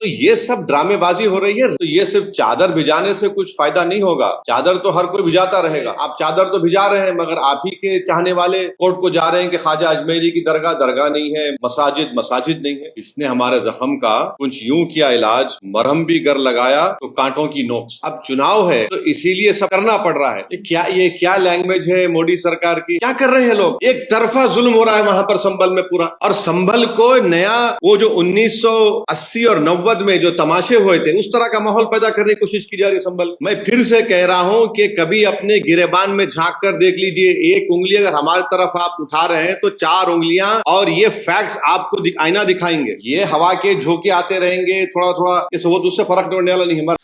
तो ये सब ड्रामेबाजी हो रही है। तो ये सिर्फ चादर भिजाने से कुछ फायदा नहीं होगा। चादर तो हर कोई भिजाता रहेगा। आप चादर तो भिजा रहे हैं, मगर आप ही के चाहने वाले कोर्ट को जा रहे हैं कि ख्वाजा अजमेरी की दरगाह दरगाह नहीं है, मसाजिद मसाजिद नहीं है। इसने हमारे जख्म का कुछ यूं किया इलाज, मरहम भी गर लगाया तो कांटों की नोक। अब चुनाव है तो इसीलिए सब करना पड़ रहा है। ये क्या लैंग्वेज है मोदी सरकार की? क्या कर रहे हैं लोग? एक तरफा जुल्म हो रहा है वहां पर संभल में पूरा। और संभल को नया वो जो 1980 और 90 में जो तमाशे हुए थे, उस तरह का माहौल पैदा करने की कोशिश की जा रही है संभल। मैं फिर से कह रहा हूं कि कभी अपने गिरेबान में झांक कर देख लीजिए। एक उंगली अगर हमारी तरफ आप उठा रहे हैं तो 4 उंगलियां और ये फैक्ट्स आपको आईना दिखाएंगे। ये हवा के झोंके आते रहेंगे थोड़ा थोड़ा, वो दूसरे फर्क पड़ने वाला नहीं। हमारा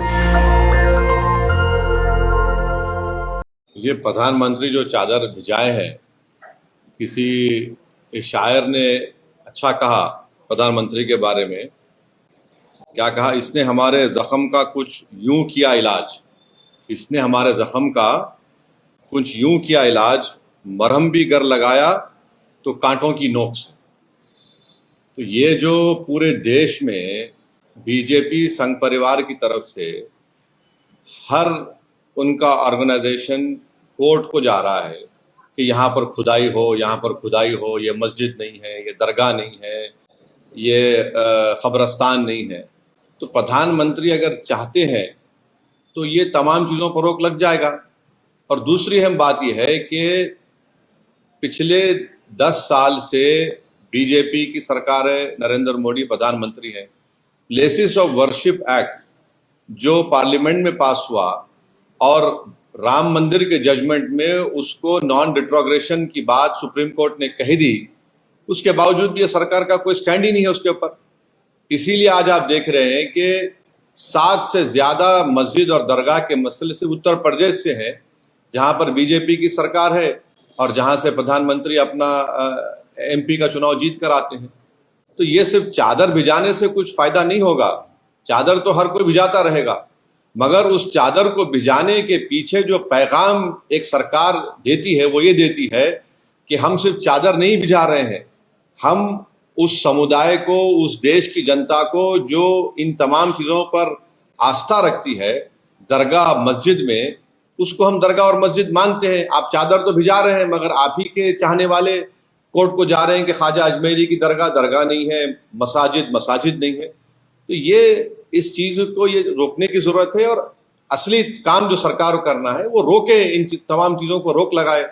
ये प्रधानमंत्री जो चादर भिजाए हैं, किसी शायर ने अच्छा कहा प्रधानमंत्री के बारे में। क्या कहा? इसने हमारे जख्म का कुछ यूं किया इलाज, इसने हमारे जख्म का कुछ यूं किया इलाज, मरहम भी गर लगाया तो कांटों की नोक से। तो ये जो पूरे देश में बीजेपी संघ परिवार की तरफ से हर उनका ऑर्गेनाइजेशन कोर्ट को जा रहा है कि यहाँ पर खुदाई हो, यहाँ पर खुदाई हो, ये मस्जिद नहीं है, ये दरगाह नहीं है, ये कब्रस्तान नहीं है। तो प्रधानमंत्री अगर चाहते हैं तो ये तमाम चीज़ों पर रोक लग जाएगा। और दूसरी अहम बात यह है कि पिछले 10 साल से बीजेपी की सरकार है, नरेंद्र मोदी प्रधानमंत्री है। प्लेसेस ऑफ वर्शिप एक्ट जो पार्लियामेंट में पास हुआ और राम मंदिर के जजमेंट में उसको नॉन रिट्रोग्रेशन की बात सुप्रीम कोर्ट ने कही दी, उसके बावजूद भी ये सरकार का कोई स्टैंड ही नहीं है उसके ऊपर। इसीलिए आज आप देख रहे हैं कि 7 से ज्यादा मस्जिद और दरगाह के मसले सिर्फ उत्तर प्रदेश से है, जहां पर बीजेपी की सरकार है और जहां से प्रधानमंत्री अपना एमपी का चुनाव जीत कर आते हैं। तो ये सिर्फ चादर भिजाने से कुछ फायदा नहीं होगा। चादर तो हर कोई भिजाता रहेगा, मगर उस चादर को भिजाने के पीछे जो पैगाम एक सरकार देती है वो ये देती है कि हम सिर्फ चादर नहीं भिजा रहे हैं, हम उस समुदाय को, उस देश की जनता को जो इन तमाम चीज़ों पर आस्था रखती है, दरगाह मस्जिद में, उसको हम दरगाह और मस्जिद मानते हैं। आप चादर तो भिजा रहे हैं, मगर आप ही के चाहने वाले कोर्ट को जा रहे हैं कि ख्वाजा अजमेरी की दरगाह दरगाह नहीं है, मसाजिद मसाजिद नहीं है। तो ये इस चीज़ को ये रोकने की ज़रूरत है और असली काम जो सरकार को करना है वो रोके, इन तमाम चीज़ों को रोक लगाए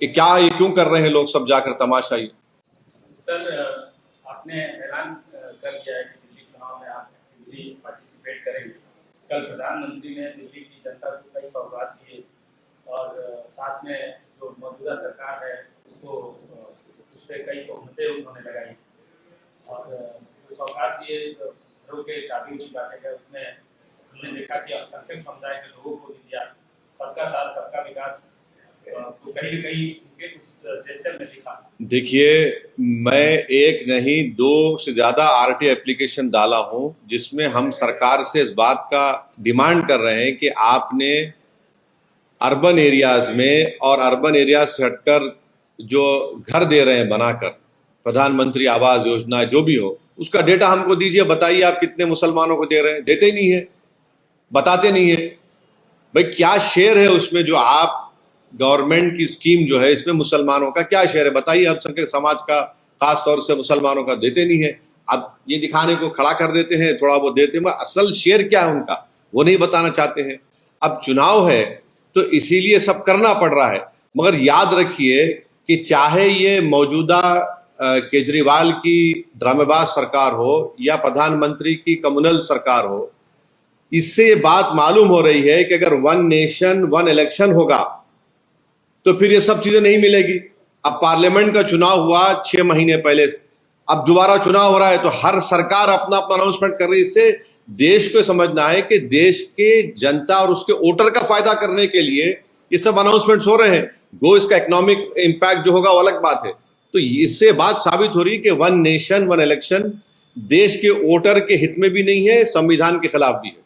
कि क्या ये क्यों कर रहे हैं लोग सब जाकर तमाशा। ही सर, आपने ऐलान कर दिया है कि दिल्ली चुनाव में आप दिल्ली पार्टिसिपेट करेंगे। कल प्रधानमंत्री ने दिल्ली की जनता को कई सौगात दिए और साथ में जो मौजूदा सरकार है उसको उस पर कई तोहमतें उन्होंने लगाई और जो सौगात दिए, घरों के चाबी भी बांटे गए, उसमें हमने देखा कि अल्पसंख्यक समुदाय के लोगों को भी दिया। सबका साथ सबका विकास तो कहीं न कहीं उनके उस जेस्चर में दिखा। देखिए, मैं एक नहीं 2 से ज़्यादा आरटी एप्लीकेशन डाला हूं जिसमें हम सरकार से इस बात का डिमांड कर रहे हैं कि आपने अर्बन एरियाज में और अर्बन एरियाज से हटकर जो घर दे रहे हैं बनाकर, प्रधानमंत्री आवास योजना जो भी हो, उसका डेटा हमको दीजिए। बताइए आप कितने मुसलमानों को दे रहे हैं? देते ही नहीं है, बताते नहीं है। भाई क्या शेयर है उसमें जो आप गवर्नमेंट की स्कीम जो है इसमें मुसलमानों का क्या शेयर है? बताइए। अल्पसंख्यक समाज का, खास तौर से मुसलमानों का देते नहीं है। अब ये दिखाने को खड़ा कर देते हैं, थोड़ा वो देते हैं, मगर असल शेयर क्या है उनका वो नहीं बताना चाहते हैं। अब चुनाव है तो इसीलिए सब करना पड़ रहा है। मगर याद रखिए कि चाहे ये मौजूदा केजरीवाल की ड्रामेबाज सरकार हो या प्रधानमंत्री की कम्युनल सरकार हो, इससे ये बात मालूम हो रही है कि अगर 1 नेशन 1 इलेक्शन होगा तो फिर ये सब चीजें नहीं मिलेगी। अब पार्लियामेंट का चुनाव हुआ 6 महीने पहले, अब दोबारा चुनाव हो रहा है तो हर सरकार अपना अपना अनाउंसमेंट कर रही है। इससे देश को समझना है कि देश के जनता और उसके वोटर का फायदा करने के लिए ये सब अनाउंसमेंट्स हो रहे हैं। गो इसका इकोनॉमिक इम्पैक्ट जो होगा वो अलग बात है। तो इससे बात साबित हो रही है कि 1 नेशन 1 इलेक्शन देश के वोटर के हित में भी नहीं है, संविधान के खिलाफ भी है।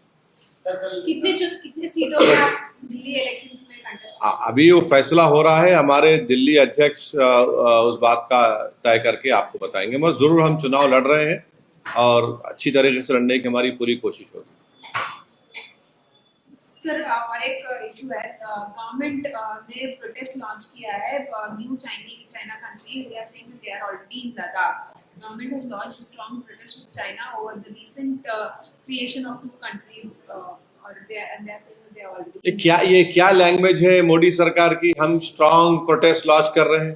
कितने सीटों में आप दिल्ली इलेक्शंस में कंटेस्ट? अभी वो फैसला हो रहा है, हमारे दिल्ली अध्यक्ष उस बात का तय करके आपको बताएंगे। मगर जरूर हम चुनाव लड़ रहे हैं और अच्छी तरीके से लड़ने की हमारी पूरी कोशिश होगी। सर और एक इशू है, गवर्नमेंट ने प्रोटेस्ट लॉन्च किया है, new China country, they are saying they are already in Ladakh. Government has launched a strong protest with China over the recent creation of two countries, or they are saying that they are already. ये क्या language है मोदी सरकार की? हम strong protest launch कर रहे हैं,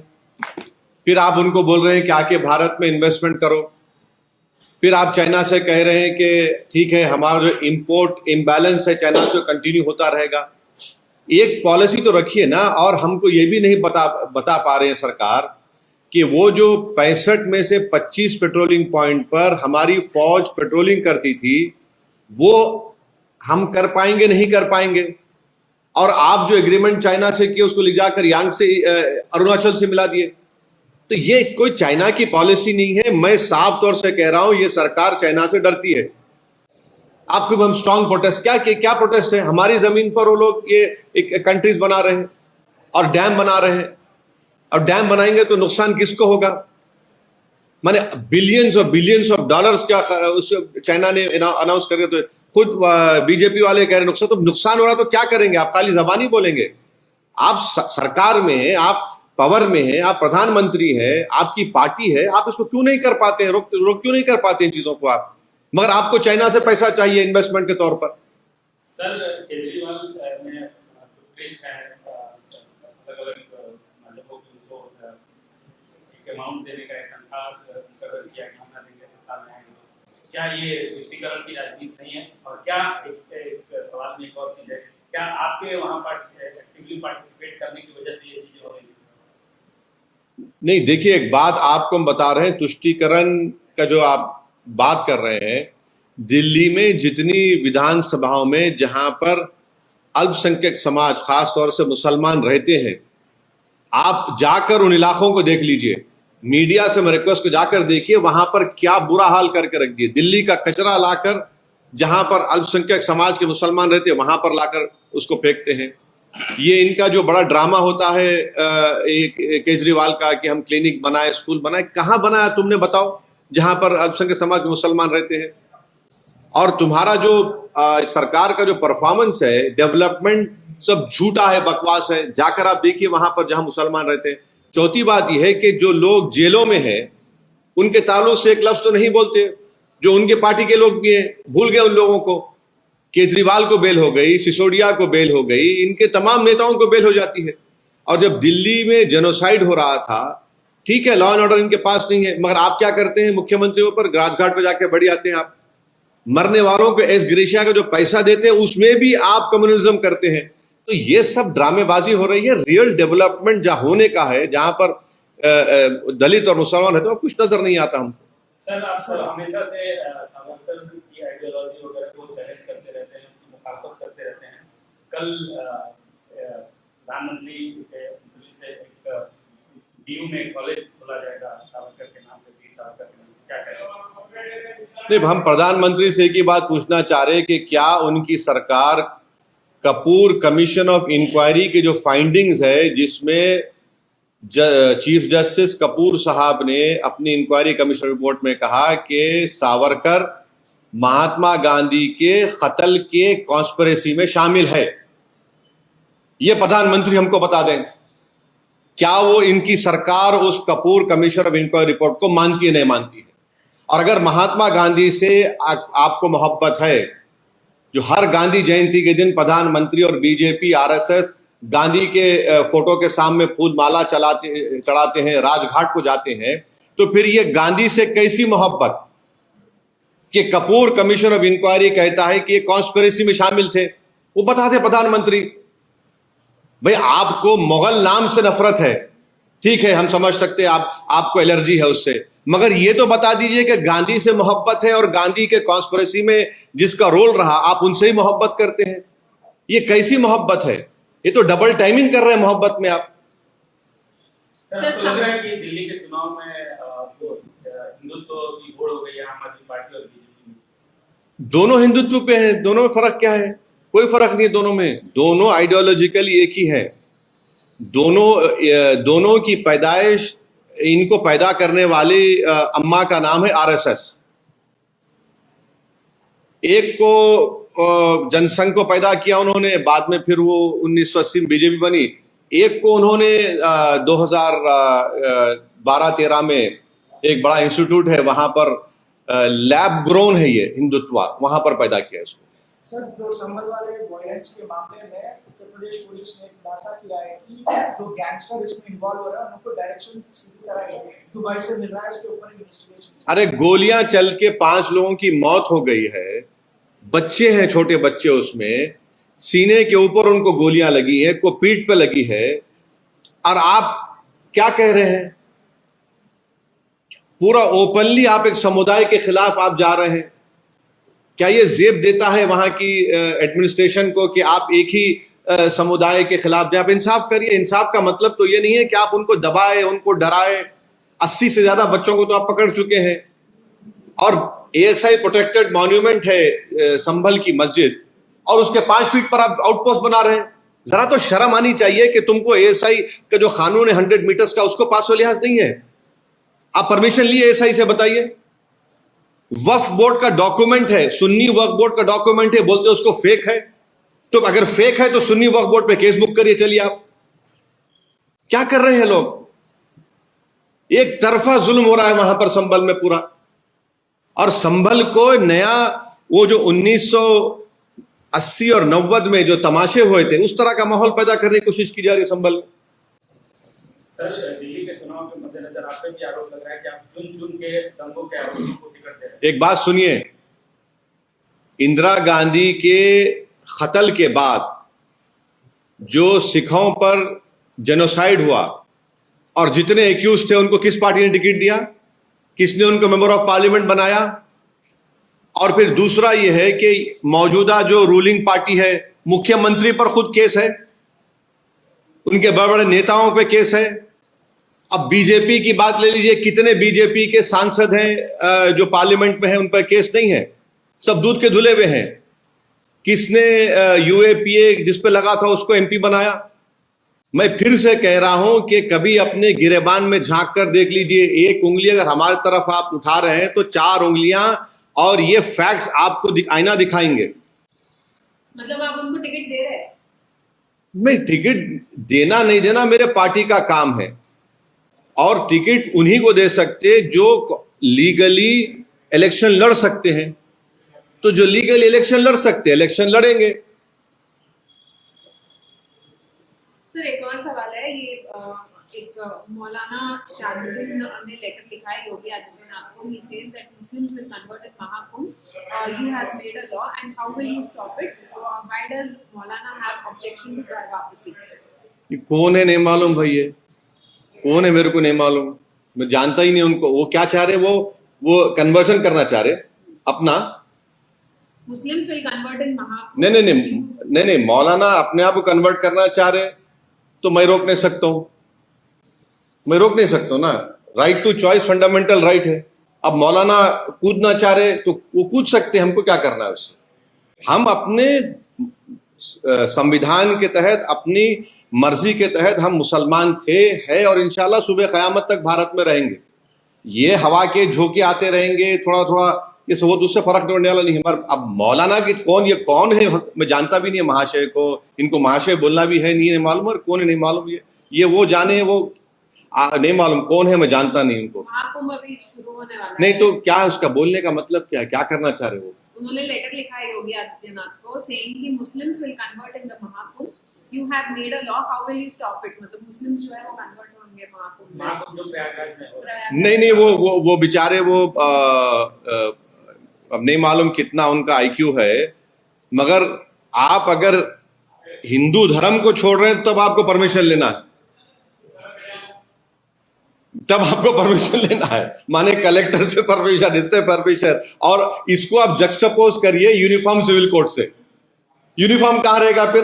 फिर आप उनको बोल रहे हैं कि आके भारत में इन्वेस्टमेंट करो, फिर आप चाइना से कह रहे हैं कि ठीक है हमारा जो इंपोर्ट इम्बैलेंस है चाइना से कंटिन्यू होता रहेगा। एक पॉलिसी तो रखिए ना। और हमको ये भी नहीं बता पा रहे हैं सरकार कि वो जो 65 में से 25 पेट्रोलिंग पॉइंट पर हमारी फौज पेट्रोलिंग करती थी वो हम कर पाएंगे नहीं कर पाएंगे। और आप जो एग्रीमेंट चाइना से किए उसको ले जाकर यांग से अरुणाचल से मिला दिए। तो ये कोई चाइना की पॉलिसी नहीं है। मैं साफ तौर से कह रहा हूं ये सरकार चाइना से डरती है। आप हम स्ट्रांग प्रोटेस्ट क्या प्रोटेस्ट है? हमारी जमीन पर वो लोग ये एक कंट्रीज बना रहे हैं और डैम बना रहे हैं। और डैम बनाएंगे तो नुकसान किसको होगा? माने बिलियंस ऑफ डॉलर्स क्या उस चाइना ने अनाउंस कर दिया। तो खुद बीजेपी वाले कह रहे नुकसान, तो नुकसान हो रहा तो क्या करेंगे? आप खाली जबानी बोलेंगे? आप सरकार में हैं, आप पावर में है, आप प्रधानमंत्री हैं, आपकी पार्टी है, आप इसको क्यों नहीं कर पाते हैं? रोक क्यों नहीं कर पाते इन चीजों को आप? मगर आपको चाइना से पैसा चाहिए इन्वेस्टमेंट के तौर पर। सर केजरीवाल ने प्रेस्ट है अलग-अलग लोगों को एक अमाउंट देने का एक तनख्वाह मुकर्रर किया कि हम ना देंगे सत्ता में आएंगे। क्या ये तुष्टीकरण की राजनीति नहीं है? और क्या एक सवाल में एक और चीज है, क्या आपके वहां पर एक्टिवली पार्टिसिपेट करने की वजह से ये चीजें हो रही है? नहीं, देखिए एक बात आपको हम बता रहे हैं, तुष्टीकरण का जो आप बात कर रहे हैं, दिल्ली में जितनी विधानसभाओं में जहां पर अल्पसंख्यक समाज खास तौर से मुसलमान रहते हैं, आप जाकर उन इलाकों को देख लीजिए। मीडिया से मैं रिक्वेस्ट को जाकर देखिए वहां पर क्या बुरा हाल करके रख दिए। दिल्ली का कचरा लाकर जहां पर अल्पसंख्यक समाज के मुसलमान रहते हैं वहां पर लाकर उसको फेंकते हैं। ये इनका जो बड़ा ड्रामा होता है केजरीवाल का कि हम क्लिनिक बनाए, स्कूल बनाए, कहां बनाया तुमने बताओ जहां पर अल्पसंख्यक समाज के मुसलमान रहते हैं? और तुम्हारा जो सरकार का जो परफॉर्मेंस है, डेवलपमेंट सब झूठा है, बकवास है। जाकर आप देखिए वहां पर जहां मुसलमान रहते हैं। चौथी बात यह है कि जो लोग जेलों में हैं उनके ताल्लुक से एक लफ्ज तो नहीं बोलते, जो उनके पार्टी के लोग भी हैं, भूल गए उन लोगों को। केजरीवाल को बेल हो गई, सिसोदिया को बेल हो गई, इनके तमाम नेताओं को बेल हो जाती है। और जब दिल्ली में जेनोसाइड हो रहा था, ठीक है लॉ एंड ऑर्डर इनके पास नहीं है, मगर आप क्या करते हैं? मुख्यमंत्रियों पर राजघाट पर जाके बढ़ जाते हैं आप। मरने वालों को एस ग्रेशिया का जो पैसा देते हैं उसमें भी आप कम्युनिज्म करते हैं। तो ये सब ड्रामेबाजी हो रही है। रियल डेवलपमेंट जहां होने का है, जहां पर दलित और मुसलमान रहते हैं, कुछ नजर नहीं आता हमको। सर आप हमेशा से सावरकर की आइडियोलॉजी वगैरह को चैलेंज करते रहते हैं, उसकी मुखालफत करते रहते हैं। कल प्रधानमंत्री से एक डीयू में कॉलेज खोला जाएगा सावरकर के नाम पे, वीर सावरकर के नाम पे, क्या कहेंगे? नहीं, हम प्रधानमंत्री से एक ही बात पूछना चाह रहे हैं कि क्या उनकी सरकार कपूर कमीशन ऑफ इंक्वायरी के जो फाइंडिंग्स है, जिसमें चीफ जस्टिस कपूर साहब ने अपनी इंक्वायरी कमीशन रिपोर्ट में कहा कि सावरकर महात्मा गांधी के कत्ल के कॉन्स्पिरेसी में शामिल है, ये प्रधानमंत्री हमको बता दें। क्या वो इनकी सरकार उस Kapoor commission of inquiry report को मानती है, नहीं मानती है? और अगर महात्मा गांधी से आपको मोहब्बत है, जो हर गांधी जयंती के दिन प्रधानमंत्री और बीजेपी आरएसएस गांधी के फोटो के सामने फूल माला चढ़ाते हैं, राजघाट को जाते हैं, तो फिर ये गांधी से कैसी मोहब्बत कि कपूर कमीशन ऑफ इंक्वायरी कहता है कि ये कॉन्स्पिरेसी में शामिल थे? वो बताते प्रधानमंत्री। भाई आपको मुगल नाम से नफरत है, ठीक है, हम समझ सकते हैं, आपको एलर्जी है उससे, मगर ये तो बता दीजिए कि गांधी से मोहब्बत है और गांधी के कॉन्स्पिरेसी में जिसका रोल रहा आप उनसे ही मोहब्बत करते हैं। ये कैसी मोहब्बत है? ये तो डबल टाइमिंग कर रहे हैं मोहब्बत में आप। सर सोच रहे हैं कि दिल्ली के चुनाव में हिंदुत्व की होड़ हो गई है आम आदमी पार्टी और बीजेपी में। दोनों हिंदुत्व पे हैं, दोनों में फर्क क्या है? कोई फर्क नहीं है दोनों में। दोनों आइडियोलॉजिकली एक ही है। दोनों की पैदाइश, इनको पैदा करने वाली अम्मा का नाम है आरएसएस। एक को जनसंघ को पैदा किया उन्होंने, बाद में फिर वो 1980 में बीजेपी बनी। एक को उन्होंने 2012-13 में एक बड़ा इंस्टीट्यूट है वहां पर, लैब ग्रोन है ये हिंदुत्व, वहां पर पैदा किया इसको। सर, जो संभल वाले वायलेंस के मामले में उत्तर प्रदेश पुलिस ने खुलासा किया है कि जो गैंगस्टर इसमें इन्वॉल्व हो रहा है उनको डायरेक्शन सीधी तरह से दुबई से मिल रहा है, इसके ऊपर इन्वेस्टिगेशन। अरे गोलियां चल के 5 लोगों की मौत हो गई है, बच्चे हैं, छोटे बच्चे, उसमें सीने के ऊपर उनको गोलियां लगी है, को पीठ पे लगी है, और आप क्या कह रहे हैं? पूरा ओपनली आप एक समुदाय के खिलाफ आप जा रहे हैं। क्या ये जेब देता है वहां की एडमिनिस्ट्रेशन को कि आप एक ही समुदाय के खिलाफ जाए? आप इंसाफ करिए। इंसाफ का मतलब तो ये नहीं है कि आप उनको दबाए, उनको डराए। 80 से ज्यादा बच्चों को तो आप पकड़ चुके हैं, और ASI प्रोटेक्टेड मॉन्यूमेंट है संभल की मस्जिद, और उसके 5 फीट पर आप आउटपोस्ट बना रहे हैं। जरा तो शर्म आनी चाहिए कि तुमको ASI का जो कानून है 100 मीटर्स का, उसको पास व लिहाज नहीं है। आप परमिशन लिए ASI से? बताइए। वक्फ बोर्ड का डॉक्यूमेंट है, सुन्नी वक्फ बोर्ड का डॉक्यूमेंट है, बोलते उसको फेक है। तो अगर फेक है तो सुन्नी वक्फ बोर्ड पे केस बुक करिए। चलिए, आप क्या कर रहे हैं लोग? एक तरफा जुल्म हो रहा है वहां पर संभल में पूरा, और संभल को नया वो जो 1980 और 90 में जो तमाशे हुए थे, उस तरह का माहौल पैदा करने की कोशिश की जा रही है संभल में। सर, दिल्ली के चुनाव के मद्देनजर आप पे भी आरोप लग रहा है कि आप चुन के दंगों के आरोपों को टिकट दे रहे हैं। एक बात सुनिए, इंदिरा गांधी के कत्ल के बाद जो सिखों पर जेनोसाइड हुआ और जितने एक्यूज थे उनको किस पार्टी ने टिकट दिया? किसने उनको मेंबर ऑफ पार्लियामेंट बनाया? और फिर दूसरा यह है कि मौजूदा जो रूलिंग पार्टी है, मुख्यमंत्री पर खुद केस है, उनके बड़े बड़े नेताओं पे केस है। अब बीजेपी की बात ले लीजिए, कितने बीजेपी के सांसद हैं जो पार्लियामेंट में हैं, उन पर केस नहीं है, सब दूध के धुले हुए हैं। किसने UAPA जिस पे लगा था उसको MP बनाया? मैं फिर से कह रहा हूं कि कभी अपने गिरेबान में झांक कर देख लीजिए। एक उंगली अगर हमारी तरफ आप उठा रहे हैं तो 4 उंगलियां, और ये फैक्ट्स आपको आईना दिखाएंगे। मतलब आप उनको टिकट दे रहे हैं? मैं टिकट देना नहीं देना मेरे पार्टी का काम है, और टिकट उन्हीं को दे सकते जो लीगली इलेक्शन लड़ सकते हैं। तो जो लीगल इलेक्शन लड़ सकते हैं, इलेक्शन लड़ेंगे। सर, एक और सवाल है, ये एक मौलाना शाहदुद्दीन ने लेटर लिखा है योगी आदित्यनाथ को। He says that Muslims will convert at Mahakumbh. You have made a law, and how will you stop it? Why does Maulana have objection to घर वापसी? कौन है नहीं मालूम भाई, ये कौन है मेरे को नहीं मालूम, मैं जानता ही नहीं उनको। वो क्या चाह रहे? वो कन्वर्जन करना चाह रहे अपना। Muslims will convert in Mahakumbh. नहीं, मौलाना अपने आप को कन्वर्ट करना चाह रहे तो मैं रोक नहीं सकता हूं, मैं रोक नहीं सकता हूं ना। Right to choice fundamental right है। अब मौलाना कूदना चाह रहे तो वो कूद सकते हैं, हमको क्या करना है उससे? हम अपने संविधान के तहत, अपनी मर्जी के तहत हम मुसलमान थे, है, और इंशाल्लाह सुबह क़यामत तक भारत में रहेंगे। ये हवा के झोंके आते रहेंगे थोड़ा थोड़ा, ये सब उससे फर्क पड़ने वाला नहीं है। अब मौलाना की ये कौन है मैं जानता भी नहीं है। महाशय को, इनको महाशय बोलना भी है नहीं मालूम, और कौन है नहीं मालूम। ये वो जाने, वो नहीं मालूम कौन है, मैं जानता नहीं उनको। महाकुंभ अभी शुरू होने वाला नहीं है। तो क्या है उसका बोलने का मतलब? क्या है, क्या करना चाह रहे हो? उन्होंने लेटर लिखा है योगी आदित्यनाथ को, saying कि Muslims will convert in the Mahakumbh. You have made a law. How will you stop it? मतलब मुस्लिम्स जो है वो कन्वर्ट होंगे महाकुंभ में। महाकुंभ जो प्रयागराज में हो रहा है। नहीं, वो बेचारे अब नहीं मालूम कितना उनका IQ है, मगर आप अगर हिंदू धर्म को छोड़ रहे हैं तब आपको परमिशन लेना है, तब आपको परमिशन लेना है। माने कलेक्टर से परमिशन, इससे परमिशन, और इसको आप जक्सटापोज करिए यूनिफॉर्म सिविल कोड से। यूनिफॉर्म कहां रहेगा फिर?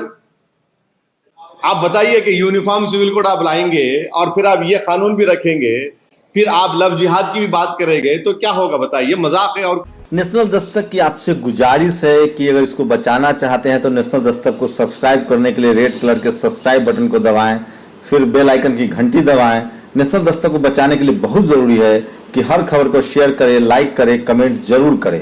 आप बताइए कि यूनिफॉर्म सिविल कोड आप लाएंगे और फिर आप ये कानून भी रखेंगे, फिर आप लव जिहाद की भी बात करेंगे, तो क्या होगा बताइए? मजाक है। और नेशनल दस्तक की आपसे गुजारिश है कि अगर इसको बचाना चाहते हैं तो नेशनल दस्तक को सब्सक्राइब करने के लिए रेड कलर के सब्सक्राइब बटन को दबाएं, फिर बेल आइकन की घंटी दबाएं। नेशनल दस्तक को बचाने के लिए बहुत जरूरी है कि हर खबर को शेयर करें, लाइक करें, कमेंट जरूर करें।